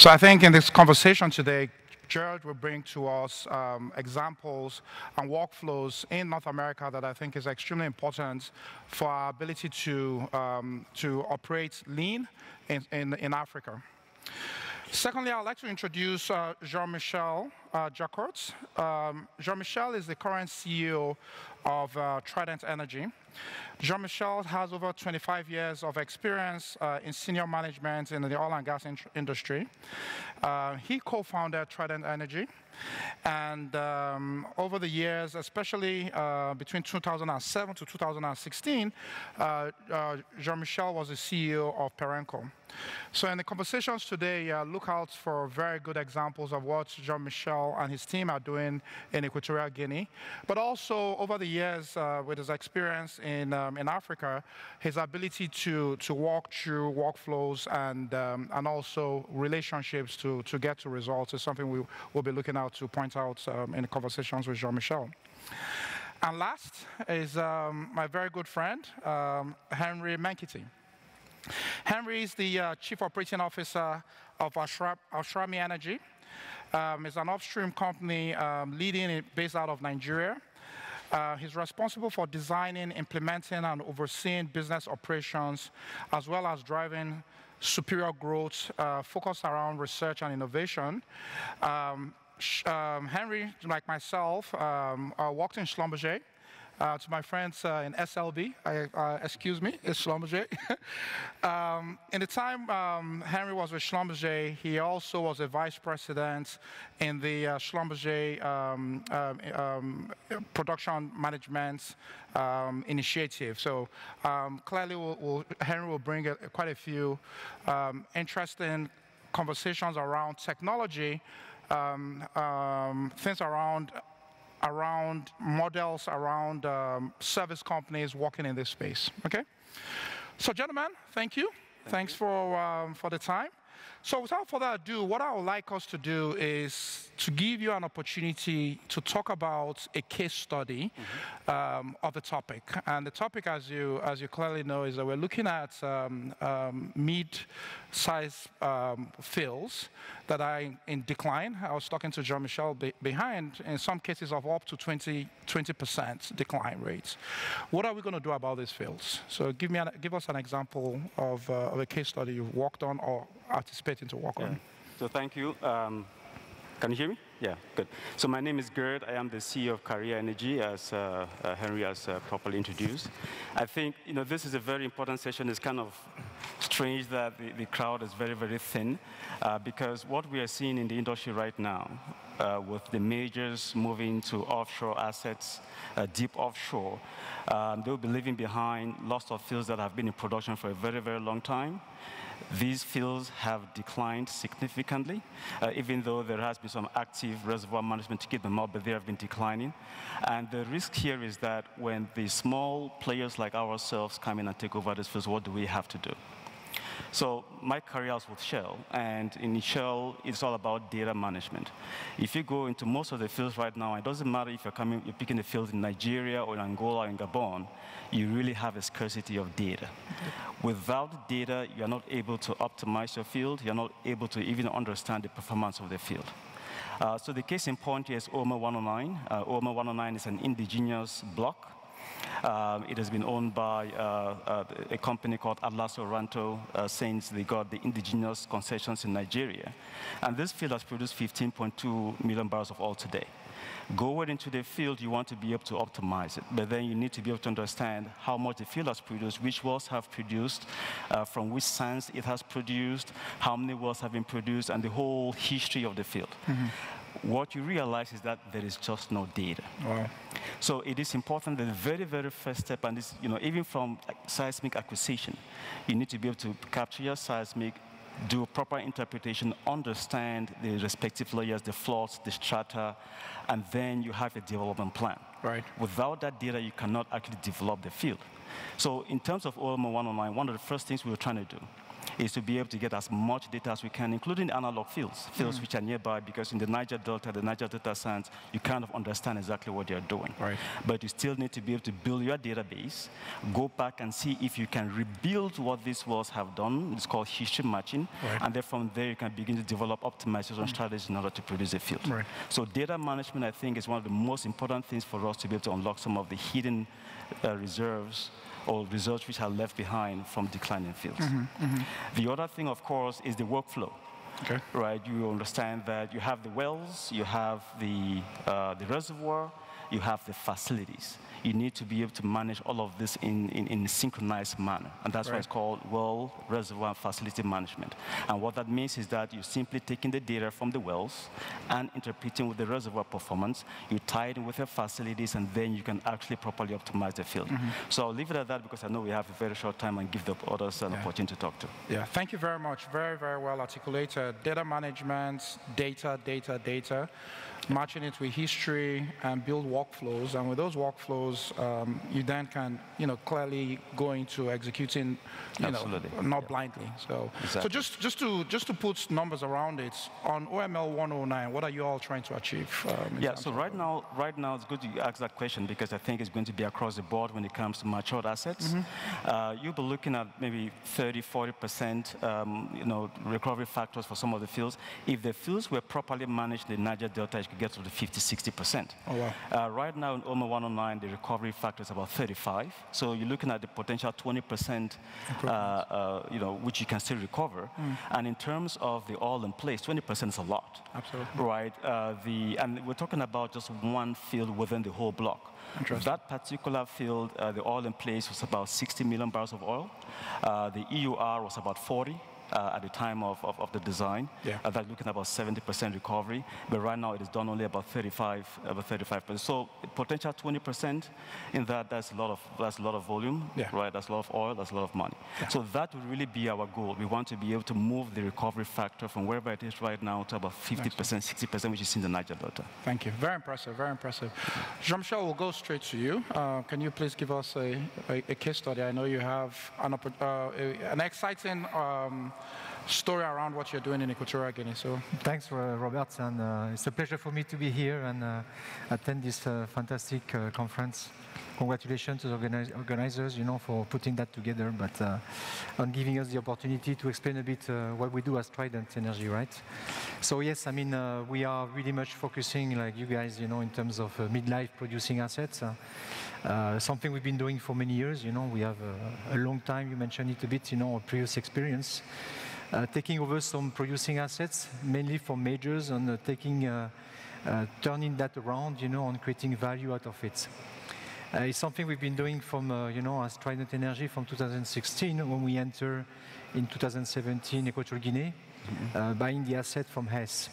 So I think in this conversation today, Jared will bring to us examples and workflows in North America that I think is extremely important for our ability to operate lean in Africa. Secondly, I'd like to introduce Jean-Michel Jacquart. Jean-Michel is the current CEO of Trident Energy. Jean-Michel has over 25 years of experience in senior management in the oil and gas industry. He co-founded Trident Energy, and over the years, especially between 2007 to 2016, Jean-Michel was the CEO of Perenco. So in the conversations today, look out for very good examples of what Jean-Michel and his team are doing in Equatorial Guinea, but also over the years with his experience in Africa, his ability to walk through workflows and also relationships to get to results is something we will be looking out to point out in the conversations with Jean-Michel. And last is my very good friend, Henry Menkiti. Henry is the Chief Operating Officer of Ashrami Energy. It's an upstream company based out of Nigeria. He's responsible for designing, implementing, and overseeing business operations, as well as driving superior growth focused around research and innovation. Henry, like myself, worked in Schlumberger. To my friends in SLB, excuse me, it's Schlumberger. In the time Henry was with Schlumberger, he also was a vice president in the Schlumberger production management initiative. So clearly, Henry will bring quite a few interesting conversations around technology, things around models, around service companies working in this space. Okay? So gentlemen, thank you. Thanks for the time. So without further ado, what I would like us to do is to give you an opportunity to talk about a case study of the topic. And the topic, as you clearly know, is that we're looking at mid-size fields that are in decline. I was talking to Jean-Michel behind, in some cases of up to 20% decline rates. What are we going to do about these fields? So give us an example of a case study you've worked on or anticipating to work on. So thank you. Can you hear me? Yeah, good. So my name is Gerd. I am the CEO of Career Energy, as Henry has properly introduced. I think this is a very important session. It's kind of strange that the crowd is very, very thin, because what we are seeing in the industry right now, with the majors moving to offshore assets, deep offshore, they'll be leaving behind lots of fields that have been in production for a very, very long time. These fields have declined significantly, even though there has been some active reservoir management to keep them up, but they have been declining. And the risk here is that when the small players like ourselves come in and take over these fields, what do we have to do? So my career was with Shell, and in Shell, it's all about data management. If you go into most of the fields right now, it doesn't matter if you're picking a field in Nigeria or in Angola or in Gabon, you really have a scarcity of data. Without data, you're not able to optimize your field. You're not able to even understand the performance of the field. So the case in point here is OMA 109. OMA 109 is an indigenous block. It has been owned by a company called Atlas Oranto since they got the indigenous concessions in Nigeria. And this field has produced 15.2 million barrels of oil today. Going into the field, you want to be able to optimize it, but then you need to be able to understand how much the field has produced, which wells have produced, from which sands it has produced, how many wells have been produced, and the whole history of the field. What you realize is that there is just no data. Wow. So it is important that the very, very first step, and this, even from seismic acquisition, you need to be able to capture your seismic, do proper interpretation, understand the respective layers, the faults, the strata, and then you have a development plan. Right. Without that data, you cannot actually develop the field. So in terms of OMA 109, one of the first things we were trying to do is to be able to get as much data as we can, including analog fields, which are nearby, because in the Niger Delta sands, you kind of understand exactly what they're doing. Right. But you still need to be able to build your database, go back and see if you can rebuild what these wells have done. It's called history matching. Right. And then from there, you can begin to develop optimization strategies in order to produce a field. Right. So data management, I think, is one of the most important things for us to be able to unlock some of the hidden reserves or results which are left behind from declining fields. The other thing, of course, is the workflow. Okay. Right? You understand that you have the wells, you have the reservoir, you have the facilities. You need to be able to manage all of this in a synchronized manner. And that's why it's called well, reservoir, and facility management. And what that means is that you're simply taking the data from the wells and interpreting with the reservoir performance. You tie it in with your facilities, and then you can actually properly optimize the field. So I'll leave it at that because I know we have a very short time and give the others an opportunity to talk to. Yeah, thank you very much. Very, very well articulated. Data management, data, matching it with history and build workflows. And with those workflows, you then can, clearly go into executing, not blindly. So, exactly. so just to put numbers around it, on OML 109, what are you all trying to achieve? So right now it's good you ask that question because I think it's going to be across the board when it comes to matured assets. You'll be looking at maybe 30–40%, recovery factors for some of the fields. If the fields were properly managed in the Niger Delta, it could get to the 50–60%. Oh, wow. Right now in OML 109, the recovery factor is about 35. So you're looking at the potential 20%, which you can still recover. And in terms of the oil in place, 20% is a lot. Absolutely. Right. And we're talking about just one field within the whole block. That particular field, the oil in place was about 60 million barrels of oil. The EUR was about 40. At the time of the design, that's looking at about 70% recovery, but right now it is done only about 35%. So potential 20% in that's a lot of volume, right? That's a lot of oil, that's a lot of money. So that would really be our goal. We want to be able to move the recovery factor from wherever it is right now to about 50%, 60%, which is in the Niger Delta. Thank you. Very impressive. Very impressive. Jean-Michel, we'll go straight to you. Can you please give us a case study? I know you have an exciting story around what you're doing in Equatorial Guinea. So thanks, Robert, and it's a pleasure for me to be here and attend this fantastic conference. Congratulations to the organizers, for putting that together, but on giving us the opportunity to explain a bit what we do as Trident Energy, right? So yes, I mean, we are really much focusing, like you guys, in terms of midlife producing assets. Something we've been doing for many years. We have a long time. You mentioned it a bit, our previous experience. Taking over some producing assets, mainly from majors, and turning that around, and creating value out of it. It's something we've been doing from, as Trident Energy from 2016, when we enter in 2017 Equatorial Guinea, buying the asset from Hess.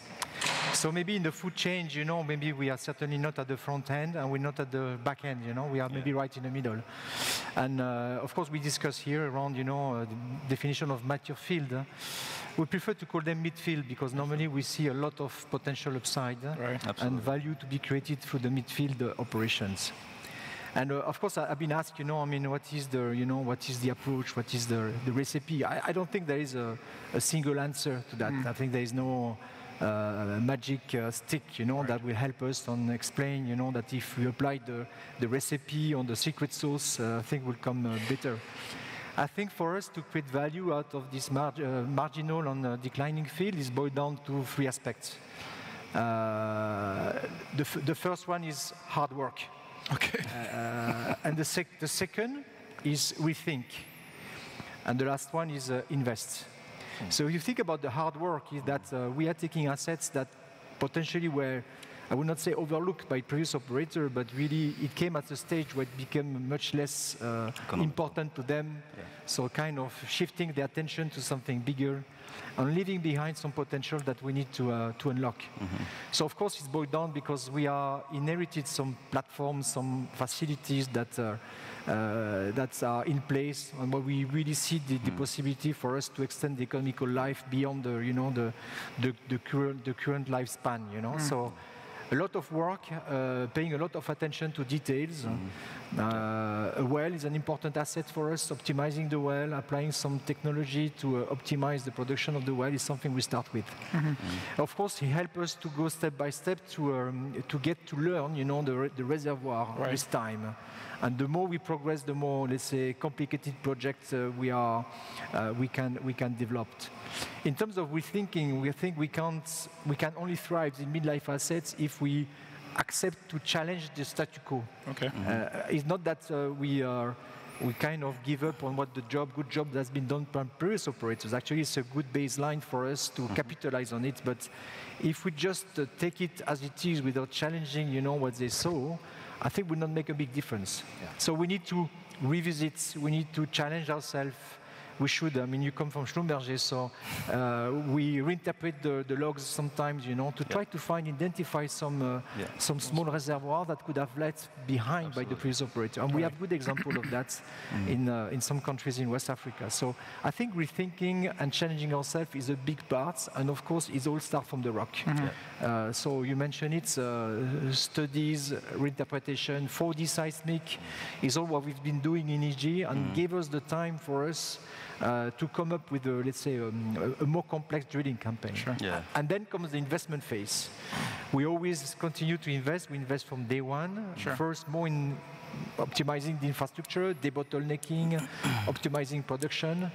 So maybe in the food chain, maybe we are certainly not at the front end and we're not at the back end, we are maybe right in the middle. And of course we discuss here around, the definition of mature field. We prefer to call them midfield because normally we see a lot of potential upside and value to be created through the midfield operations. And of course, I've been asked, what is the approach, what is the recipe? I don't think there is a single answer to that. I think there is no magic stick, that will help us on explain, that if we apply the recipe on the secret sauce, things will come better. I think for us to create value out of this marginal and declining field is boiled down to three aspects. The first one is hard work. Okay. And the second is rethink. And the last one is invest. So if you think about the hard work, is that we are taking assets that potentially were, I would not say overlooked by previous operator, but really it came at a stage where it became much less important to them. So kind of shifting the attention to something bigger and leaving behind some potential that we need to unlock. So of course it's boiled down because we are inherited some platforms, some facilities that are in place, and where we really see the possibility for us to extend the economical life beyond the current lifespan. So a lot of work, paying a lot of attention to details. A well is an important asset for us. Optimizing the well, applying some technology to optimize the production of the well is something we start with. Of course, he helps us to go step by step to get to learn, you know, the reservoir with time. And the more we progress, the more, let's say, complicated projects we can develop. In terms of rethinking, we think we can only thrive in midlife assets if we accept to challenge the status quo. Okay. It's not that we kind of give up on what good job that's been done by previous operators. Actually, it's a good baseline for us to capitalize on it. But if we just take it as it is without challenging, you know, what they saw, I think will not make a big difference. Yeah. So we need to revisit, we need to challenge ourselves. We should, I mean, you come from Schlumberger, so we reinterpret the logs sometimes, you know, to try to identify some small reservoir that could have left behind by the previous operator. And we have good example of that in some countries in West Africa. So I think rethinking and challenging ourselves is a big part, and of course, it all starts from the rock. So you mentioned it, studies, reinterpretation, 4D seismic is all what we've been doing in EG, and gave us the time for us to come up with, let's say, a more complex drilling campaign. Sure. Yeah. And then comes the investment phase. We always continue to invest. We invest from day one. Sure. First, more in optimizing the infrastructure, debottlenecking, optimizing production.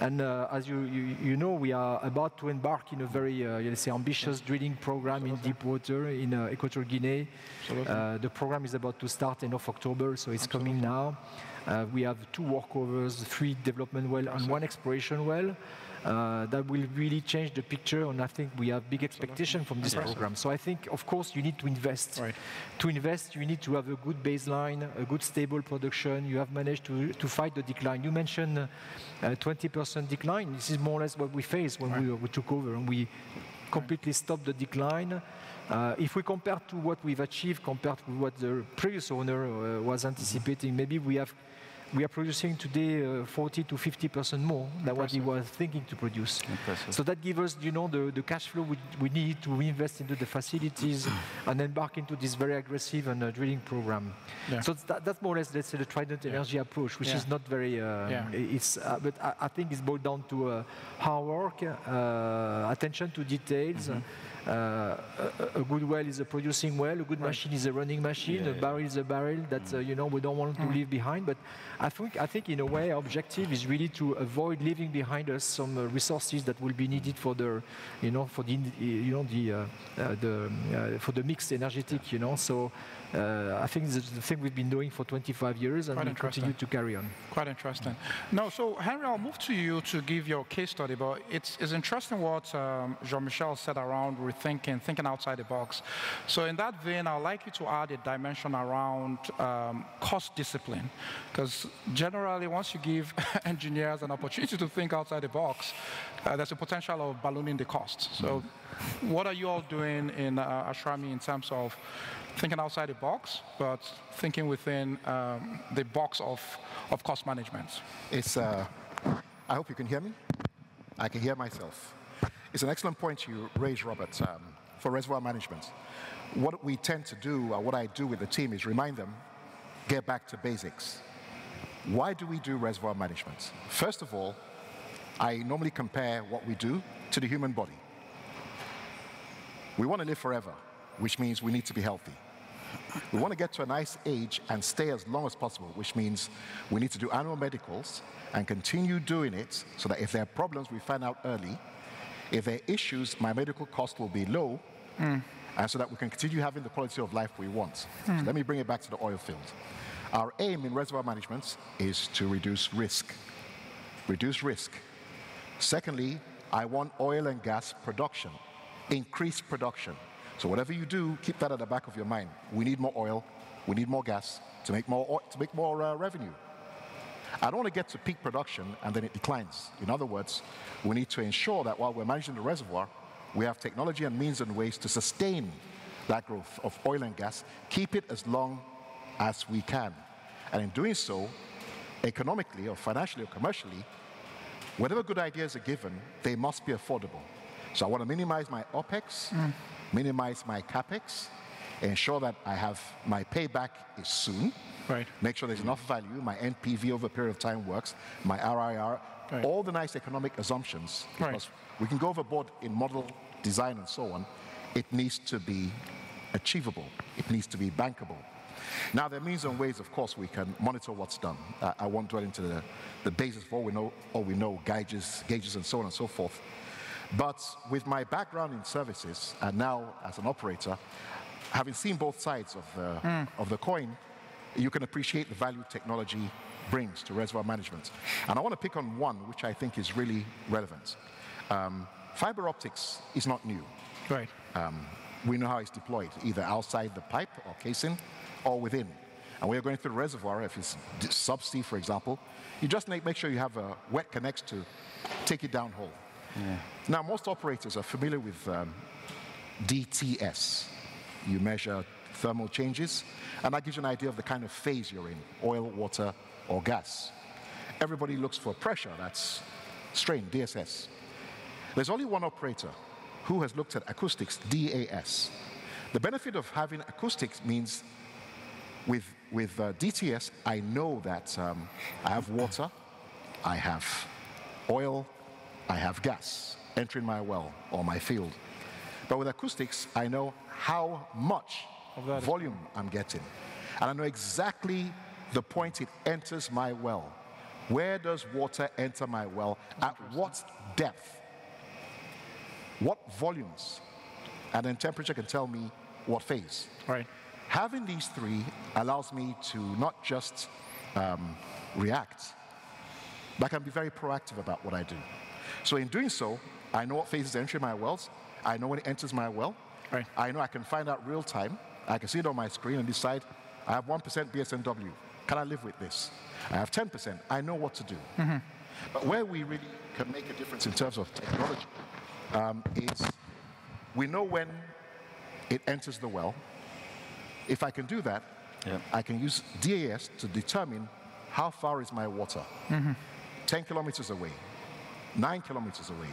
And as you know, we are about to embark in a very, let's say, ambitious drilling program in deep water in Equatorial Guinea. The program is about to start end of October, so it's coming now. We have 2 workovers, 3 development wells, and 1 exploration well. That will really change the picture, and I think we have big expectations from this program. So I think, of course, you need to invest. Right. To invest, you need to have a good baseline, a good stable production. You have managed to fight the decline. You mentioned 20% decline. This is more or less what we faced when we took over, and we completely stopped the decline. If we compare to what we've achieved compared to what the previous owner was anticipating, maybe we are producing today 40 to 50% more than what he was thinking to produce. Impressive. So that gives us, you know, the cash flow we need to reinvest into the facilities and embark into this very aggressive and drilling program. Yeah. So that's more or less, let's say, the Trident Energy approach, which is not very. But I think it's boiled down to hard work, attention to details. A good well is a producing well, a good machine is a running machine, a barrel is a barrel that you know, we don't want to leave behind. But I think in a way our objective is really to avoid leaving behind us some resources that will be needed for the, you know, for the mixed energetic, you know. So I think this is the thing we've been doing for 25 years, and we continue to carry on. Quite interesting. No, so Henry, I'll move to you to give your case study, but it's interesting what Jean-Michel said around thinking outside the box. So in that vein, I'd like you to add a dimension around cost discipline, because generally once you give engineers an opportunity to think outside the box, there's a potential of ballooning the costs. So what are you all doing in Ashrami in terms of thinking outside the box, but thinking within the box of cost management? It's, I hope you can hear me. I can hear myself. It's an excellent point you raised, Robert, for reservoir management. What we tend to do, or what I do with the team, is remind them, get back to basics. Why do we do reservoir management? First of all, I normally compare what we do to the human body. We want to live forever, which means we need to be healthy. We want to get to a nice age and stay as long as possible, which means we need to do annual medicals and continue doing it so that if there are problems, we find out early. If there are issues, my medical cost will be low, and so that we can continue having the quality of life we want. So let me bring it back to the oil field. Our aim in reservoir management is to reduce risk. Reduce risk. Secondly, I want oil and gas production, increase production. So whatever you do, keep that at the back of your mind. We need more oil, we need more gas to make more revenue. I don't want to get to peak production and then it declines. In other words, we need to ensure that while we're managing the reservoir, we have technology and means and ways to sustain that growth of oil and gas, keep it as long as we can. And in doing so, economically or financially or commercially, whatever good ideas are given, they must be affordable. So I want to minimize my OPEX, minimize my CAPEX, ensure that I have my payback is soon, Right. make sure there's enough value, my NPV over a period of time works, my RIR, Right. all the nice economic assumptions, because we can go overboard in model design and so on. It needs to be achievable. It needs to be bankable. Now, there are means and ways, of course, we can monitor what's done. I won't dwell into the basis of all we know, gauges and so on and so forth. But with my background in services, and now as an operator, having seen both sides of the coin, you can appreciate the value technology brings to reservoir management. And I want to pick on one which I think is really relevant. Fiber optics is not new. Right. We know how it's deployed, either outside the pipe or casing or within. And when you're going through the reservoir, if it's subsea, for example, you just make sure you have a wet connect to take it down hole. Yeah. Now, most operators are familiar with DTS. You measure thermal changes, and that gives you an idea of the kind of phase you're in, oil, water, or gas. Everybody looks for pressure, that's strain, DSS. There's only one operator who has looked at acoustics, DAS. The benefit of having acoustics means with DTS, I know that I have water, I have oil, I have gas entering my well or my field. But with acoustics, I know how much volume I'm getting. And I know exactly the point it enters my well. Where does water enter my well? At what depth? What volumes? And then temperature can tell me what phase. Right. Having these three allows me to not just react, but I can be very proactive about what I do. So in doing so, I know what phases enter my wells. I know when it enters my well. Right. I know I can find out real time. I can see it on my screen and decide, I have 1% BSNW. Can I live with this? I have 10%. I know what to do. Mm-hmm. But where we really can make a difference in terms of technology is we know when it enters the well. If I can do that, I can use DAS to determine how far is my water. 10 kilometers away, 9 kilometers away,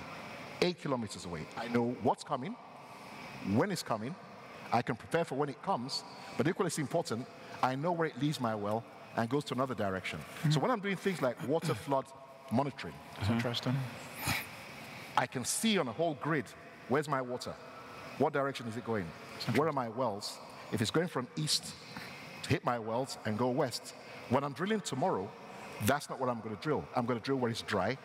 8 kilometers away. I know what's coming, when it's coming. I can prepare for when it comes, but equally as important, I know where it leaves my well and goes to another direction. So when I'm doing things like water flood monitoring, That's interesting. I can see on a whole grid, where's my water? What direction is it going? Where are my wells? If it's going from east to hit my wells and go west, when I'm drilling tomorrow, that's not what I'm going to drill. I'm going to drill where it's dry.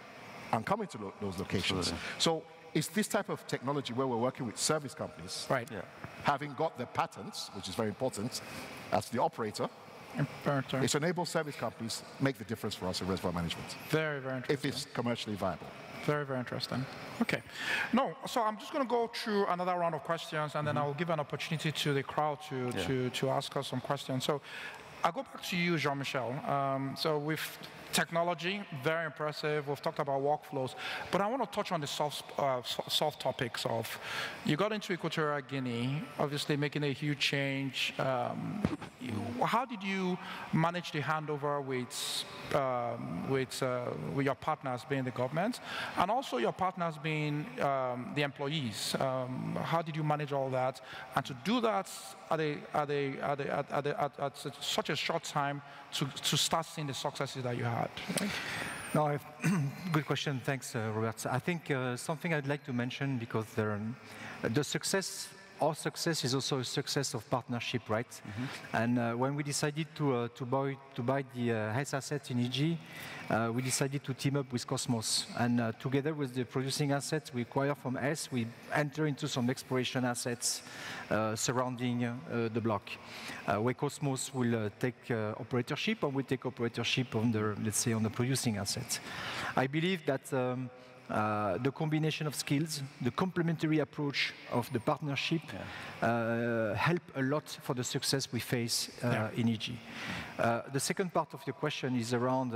I'm coming to those locations. Absolutely. So it's this type of technology where we're working with service companies, Right. Yeah. having got the patents, which is very important, as the operator. It's enabled service companies make the difference for us in reservoir management, Very, very interesting. if it's commercially viable. Very, very interesting. Okay. No, so I'm just going to go through another round of questions, and then I'll give an opportunity to the crowd to ask us some questions. So I'll go back to you, Jean-Michel. So with technology, very impressive. We've talked about workflows, but I want to touch on the soft topics of, you got into Equatorial Guinea, obviously making a huge change. How did you manage the handover with your partners being the government, and also your partners being the employees? How did you manage all that? And to do that at such a short time to start seeing the successes that you had? Right? No, good question. Thanks, Robert. I think something I'd like to mention, because our success is also a success of partnership, right? And when we decided to buy the health assets in EG, we decided to team up with Cosmos. And together with the producing assets we acquire from S, we enter into some exploration assets surrounding the block, where Cosmos will take operatorship, and we take operatorship on the, let's say, on the producing assets. I believe that the combination of skills, the complementary approach of the partnership help a lot for the success we face in EG. The second part of your question is around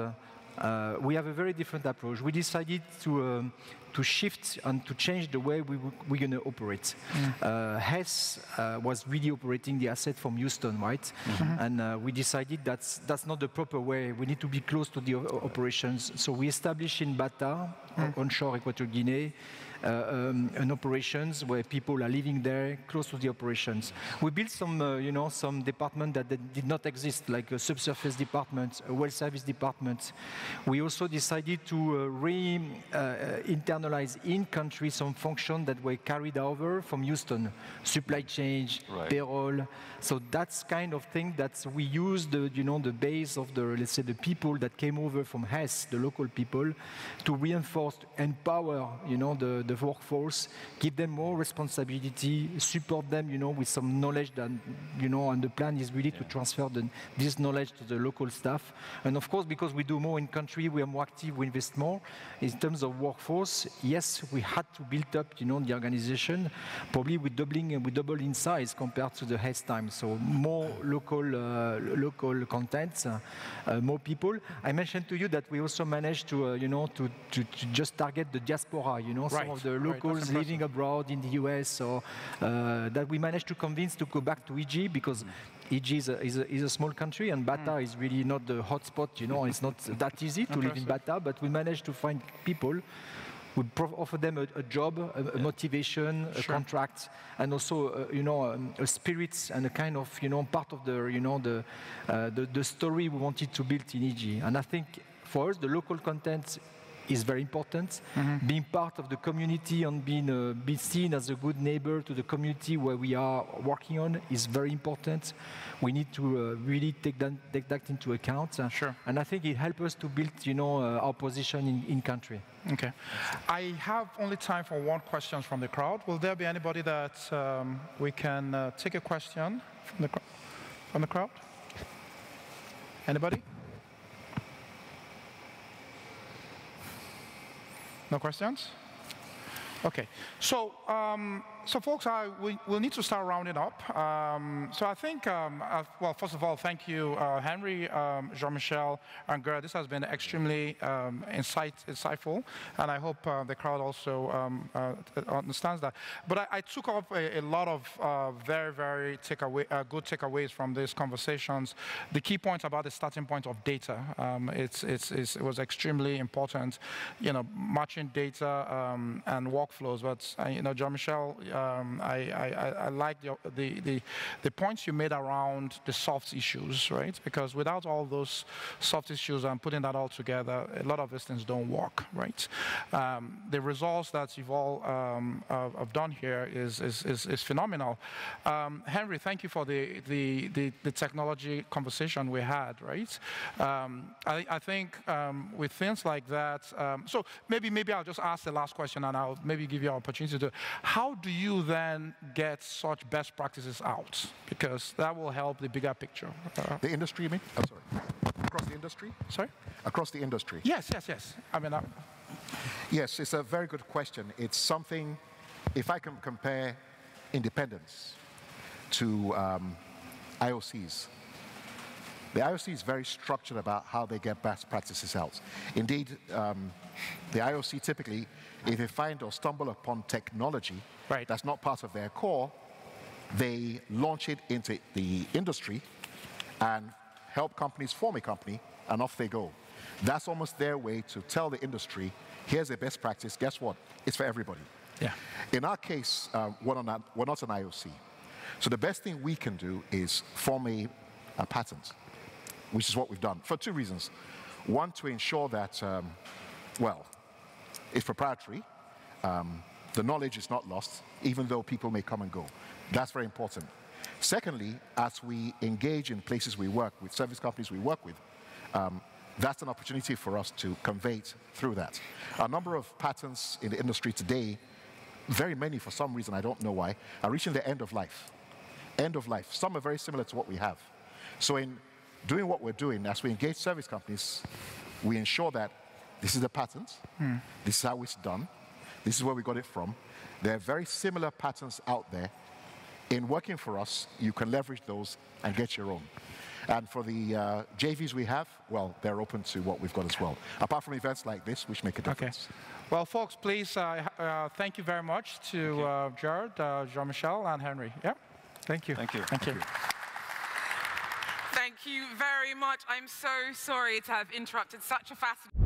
we have a very different approach. We decided to shift and to change the way we're going to operate. Hess was really operating the asset from Houston, right? And we decided that's not the proper way. We need to be close to the operations. So we established in Bata, onshore Equatorial Guinea, an operations where people are living there, close to the operations. We built some, some department that did not exist, like a subsurface department, a well service department. We also decided to internalize in country some function that were carried over from Houston, supply chain, payroll. So that's kind of thing that we use the, the base of the, let's say, the people that came over from Hess, the local people, to reinforce, empower, the workforce, give them more responsibility, support them, with some knowledge that, and the plan is really to transfer this knowledge to the local staff. And of course, because we do more in country, we are more active, we invest more. In terms of workforce, yes, we had to build up, the organization. Probably we double in size compared to the Hess time. So more local content, more people. I mentioned to you that we also managed to, to just target the diaspora, some of the locals living abroad in the US, or that we managed to convince to go back to EG, because EG is a small country, and Bata is really not the hotspot. It's not that easy to live in Bata, but we managed to find people. We offer them a job, a motivation, a contract, and also, a spirit and a kind of, part of the story we wanted to build in EG. And I think for us, the local content is very important. Being part of the community and being seen as a good neighbor to the community where we are working on is very important. We need to really take that into account. And I think it helps us to build, our position in country. Okay. I have only time for one question from the crowd. Will there be anybody that we can take a question from the crowd? Anybody? No questions? Okay. So, folks, we'll need to start rounding up. So I think, well, first of all, thank you, Henry, Jean-Michel, and Gerd. This has been extremely insightful, and I hope the crowd also understands that. But I took up a lot of very, very good takeaways from these conversations. The key points about the starting point of data. It was extremely important, matching data and workflows. But Jean-Michel, I like the points you made around the soft issues, right? Because without all those soft issues and putting that all together, a lot of these things don't work, right? The results that you've all have done here is phenomenal. Henry, thank you for the technology conversation we had, right? I think with things like that, so maybe I'll just ask the last question, and I'll maybe give you an opportunity to. How do you then get such best practices out? Because that will help the bigger picture. The industry, you mean? I'm sorry. Across the industry? Sorry? Across the industry. Yes. I mean, yes, it's a very good question. It's something, if I can compare independence to IOCs, the IOC is very structured about how they get best practices out. Indeed, the IOC typically, if they find or stumble upon technology that's not part of their core, they launch it into the industry and help companies form a company, and off they go. That's almost their way to tell the industry, here's a best practice, guess what? It's for everybody. Yeah. In our case, we're not an IOC. So the best thing we can do is form a patent, which is what we've done, for two reasons. One, to ensure that, it's proprietary. The knowledge is not lost, even though people may come and go. That's very important. Secondly, as we engage in places we work with, service companies we work with, that's an opportunity for us to convey it through that. A number of patents in the industry today, very many for some reason, I don't know why, are reaching the end of life. End of life. Some are very similar to what we have. So in doing what we're doing, as we engage service companies, we ensure that this is the patent, this is how it's done, this is where we got it from. There are very similar patents out there. In working for us, you can leverage those and get your own. And for the JVs we have, well, they're open to what we've got as well, apart from events like this, which make a difference. Okay. Well, folks, please, thank you very much to Jared, Jean-Michel, and Henry. Yeah? Thank you. Thank you. Thank you. Thank you very much. I'm so sorry to have interrupted such a fascinating...